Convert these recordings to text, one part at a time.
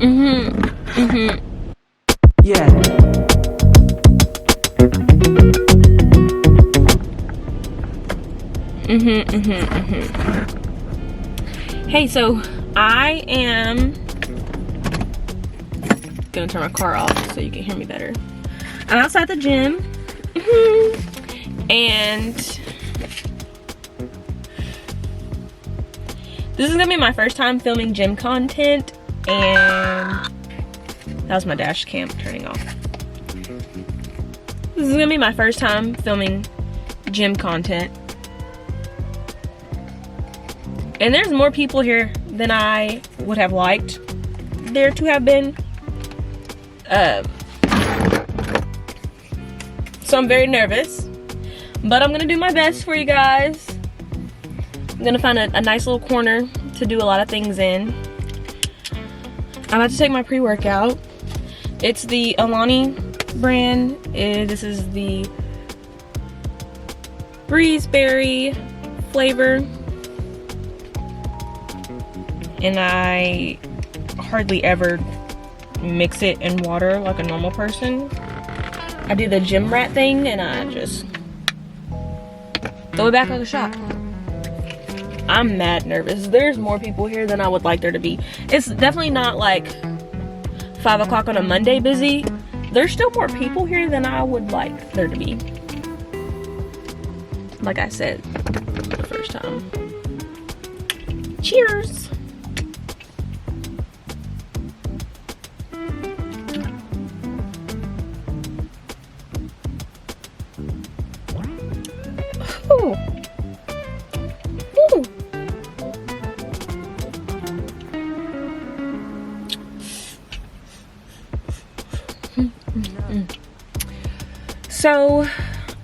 Yeah. Hey, so I am gonna turn my car off so you can hear me better. I'm outside the gym, and this is gonna be my first time filming gym content, and that was my dash cam turning off. This is gonna be my first time filming gym content. And there's more people here than I would have liked there to have been. So I'm very nervous, but I'm gonna do my best for you guys. I'm gonna find a nice little corner to do a lot of things in. I'm about to take my pre-workout. It's the Alani brand. This is the Breezeberry flavor. And I hardly ever mix it in water like a normal person. I do the gym rat thing and I just throw it back like a shot. I'm mad nervous. There's more people here than I would like there to be. It's definitely not like 5 o'clock on a Monday busy. There's still more people here than I would like there to be. Like I said, for the first time. Cheers! Ooh. Ooh. So,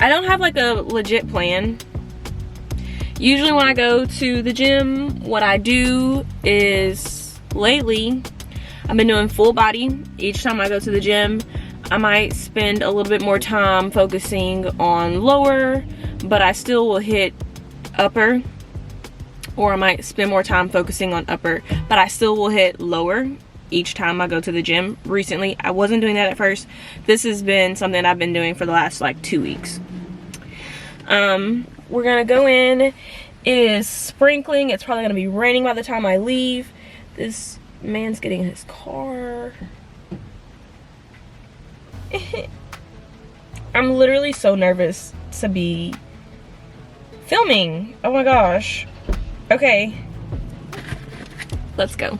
I don't have like a legit plan. Usually when I go to the gym, what I do is, lately, I've been doing full body. Each time I go to the gym, I might spend a little bit more time focusing on lower, but I still will hit upper. Or I might spend more time focusing on upper, but I still will hit lower each time I go to the gym. Recently, I wasn't doing that at first. This has been something I've been doing for the last like 2 weeks. We're gonna go in. It is sprinkling. It's probably gonna be raining by the time I leave. This man's getting in his car. I'm literally so nervous to be filming. Oh my gosh. Okay. Let's go.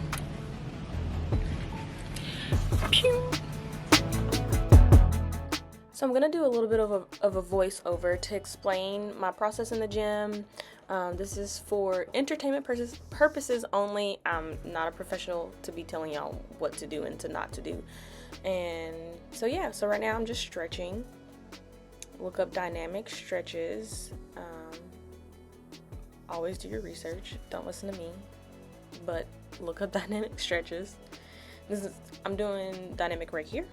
Pew. So I'm gonna do a little bit of a voiceover to explain my process in the gym. This is for entertainment purposes only. I'm not a professional to be telling y'all what to do and to not to do. And so yeah, so right now I'm just stretching. Look up dynamic stretches. Always do your research. Don't listen to me, but look up dynamic stretches. I'm doing dynamic right here.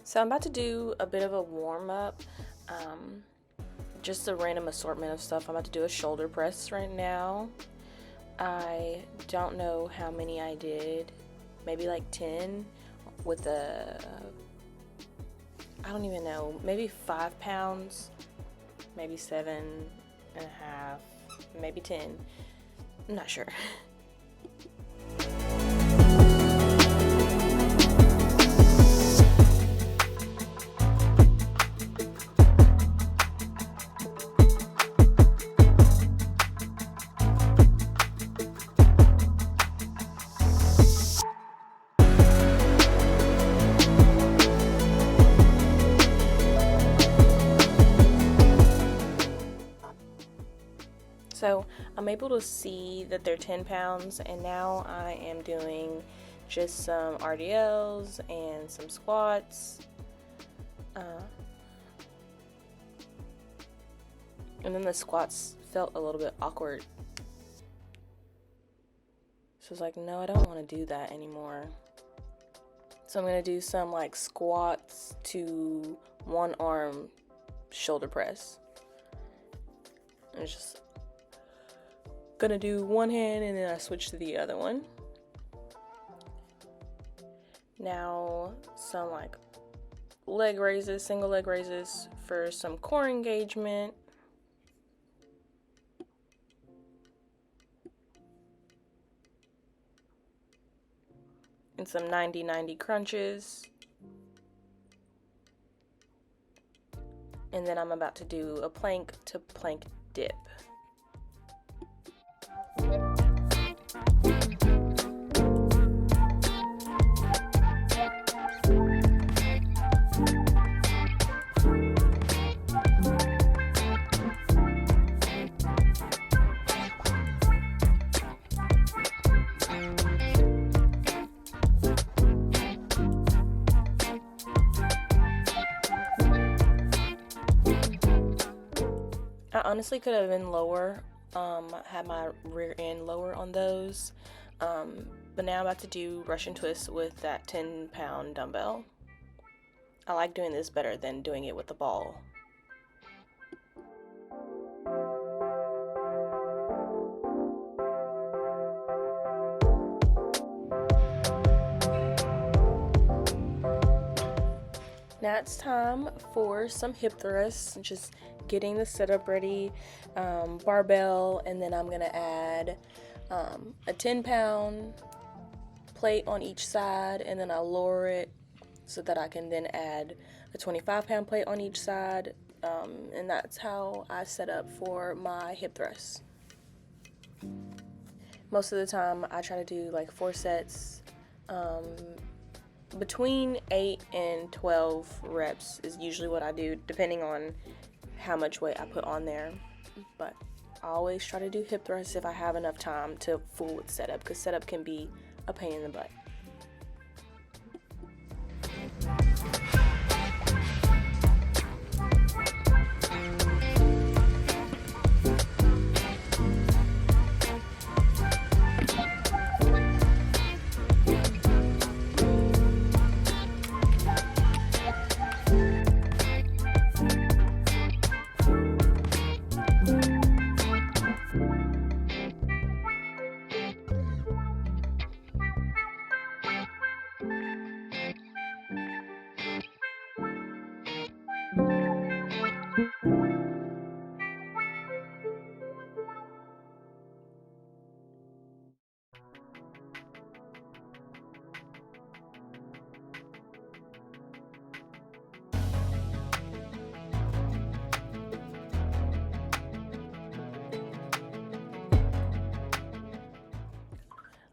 So I'm about to do a bit of a warm-up, just a random assortment of stuff. I'm about to do a shoulder press right now. I don't know how many I did, maybe like 10 with I don't even know, maybe 5 pounds, maybe 7.5, maybe 10, I'm not sure. So I'm able to see that they're 10 pounds, and now I am doing just some RDLs and some squats. And then the squats felt a little bit awkward. So I was like, no, I don't want to do that anymore. So I'm going to do some like squats to one arm shoulder press. I'm just going to do one hand and then I switch to the other one. Now some like leg raises, single leg raises for some core engagement. And some 90-90 crunches. And then I'm about to do a plank to plank dip. I honestly could have been lower, had my rear end lower on those, but now I'm about to do Russian twists with that 10-pound dumbbell. I like doing this better than doing it with the ball. Now it's time for some hip thrusts, just getting the setup ready, barbell, and then I'm gonna add a 10-pound plate on each side, and then I'll lower it so that I can then add a 25-pound plate on each side, and that's how I set up for my hip thrusts. Most of the time I try to do like 4 sets. Between 8 and 12 reps is usually what I do, depending on how much weight I put on there. But I always try to do hip thrusts if I have enough time to fool with setup, because setup can be a pain in the butt.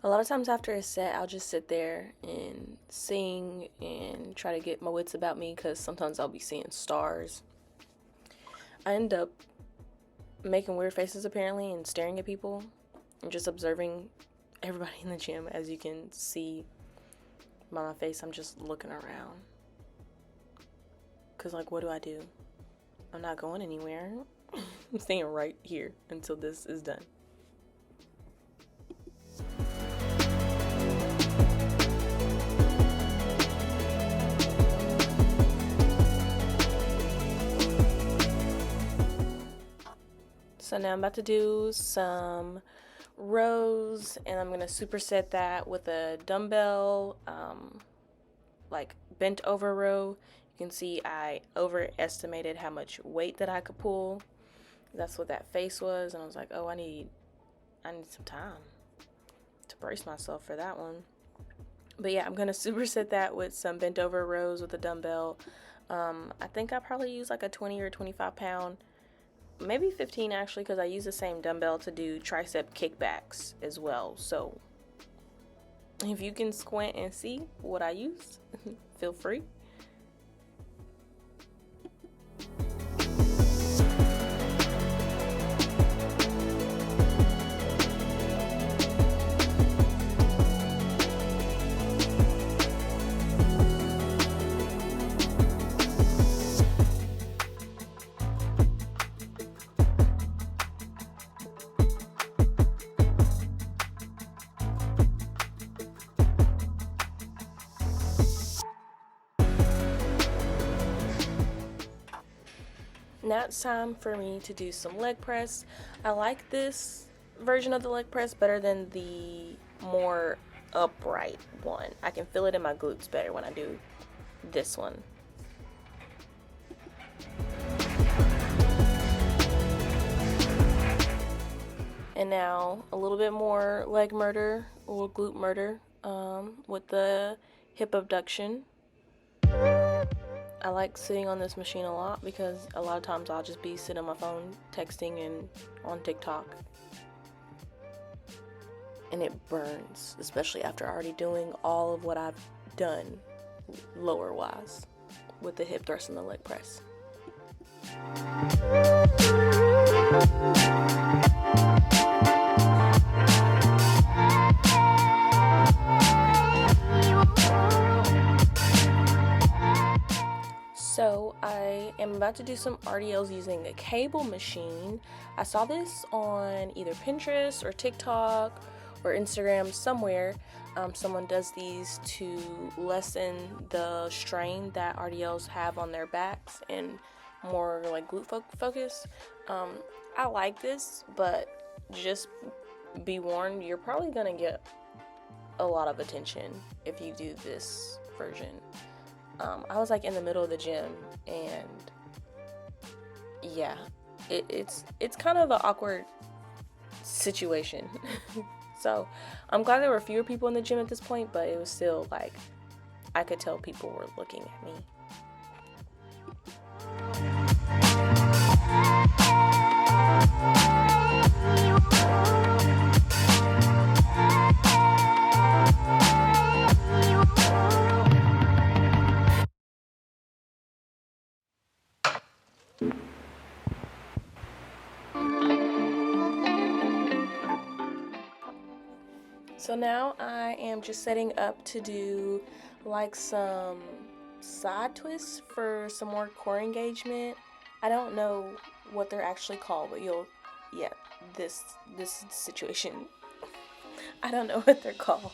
A lot of times after a set, I'll just sit there and sing and try to get my wits about me, because sometimes I'll be seeing stars. I end up making weird faces apparently and staring at people and just observing everybody in the gym. As you can see by my face, I'm just looking around. Because like, what do I do? I'm not going anywhere. I'm staying right here until this is done. So now I'm about to do some rows, and I'm gonna superset that with a dumbbell, like bent over row. You can see I overestimated how much weight that I could pull. That's what that face was, and I was like, oh, I need some time to brace myself for that one. But yeah, I'm gonna superset that with some bent over rows with a dumbbell. I think I probably use like a 20 or 25 pound, maybe 15 actually, because I use the same dumbbell to do tricep kickbacks as well. So if you can squint and see what I use, feel free. Now it's time for me to do some leg press. I like this version of the leg press better than the more upright one. I can feel it in my glutes better when I do this one. And now a little bit more leg murder, a little glute murder with the hip abduction. I like sitting on this machine a lot because a lot of times I'll just be sitting on my phone texting and on TikTok. And it burns, especially after already doing all of what I've done lower wise with the hip thrust and the leg press. So I am about to do some RDLs using a cable machine. I saw this on either Pinterest or TikTok or Instagram somewhere. Someone does these to lessen the strain that RDLs have on their backs and more like glute focus. I like this, but just be warned, you're probably gonna get a lot of attention if you do this version. I was like in the middle of the gym, and yeah, it's kind of an awkward situation. So I'm glad there were fewer people in the gym at this point, but it was still like I could tell people were looking at me. So now I am just setting up to do like some side twists for some more core engagement. I don't know what they're actually called, but this situation. I don't know what they're called.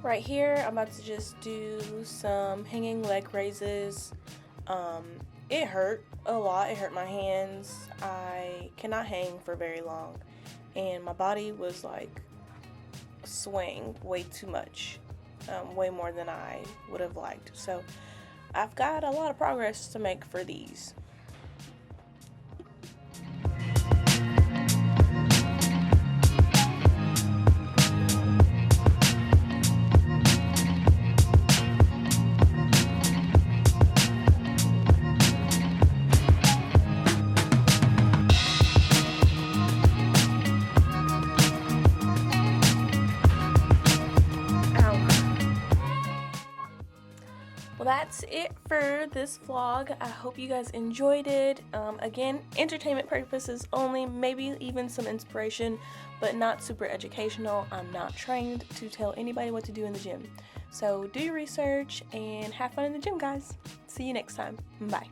Right here, I'm about to just do some hanging leg raises. It hurt a lot. It hurt my hands. I cannot hang for very long, and my body was like swaying way too much, way more than I would have liked. So I've got a lot of progress to make for these. Well, that's it for this vlog. I hope you guys enjoyed it. Again, entertainment purposes only, maybe even some inspiration, but not super educational. I'm not trained to tell anybody what to do in the gym. So do your research and have fun in the gym, guys. See you next time. Bye.